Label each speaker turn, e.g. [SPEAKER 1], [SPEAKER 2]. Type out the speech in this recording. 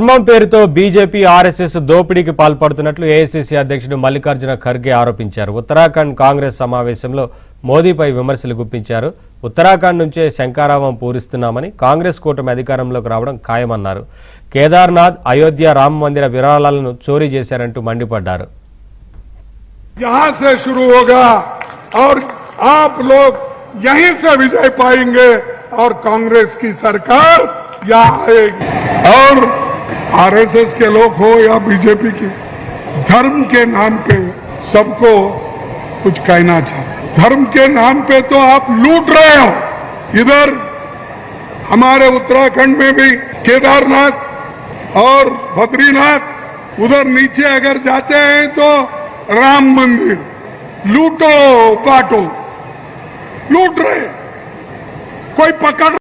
[SPEAKER 1] ధర్మం పేరుతో BJP RSS దోపిడీకి పాల్పడుతున్నట్లు ఏఐసీసీ అధ్యక్షుడు మల్లికార్జున ఖర్గే ఆరోపించారు. ఉత్తరాఖండ్ కాంగ్రెస్ సమావేశంలో మోదీపై విమర్శలు గుప్పించారు. ఉత్తరాఖండ్ నుంచే శంకారావం పూరిస్తున్నామని, కాంగ్రెస్ కూటమి అధికారంలోకి రావడం ఖాయమన్నారు. కేదార్నాథ్, అయోధ్య రామ మందిర విరాళాలను చోరీ చేశారంటూ మండిపడ్డారు.
[SPEAKER 2] यहाँ से शुरू होगा और आप लोग यहीं से विजय पाएंगे और कांग्रेस की सरकार यहाँ आएगी। और आरएसएस के लोग हो या बीजेपी के, धर्म के नाम पे सबको कुछ कहना चाहते। धर्म के नाम पे तो आप लूट रहे हो। इधर हमारे उत्तराखंड में भी केदारनाथ और बद्रीनाथ, उधर नीचे अगर जाते हैं तो राम मंदिर लूटो बांटो, लूट रहे, कोई पकड़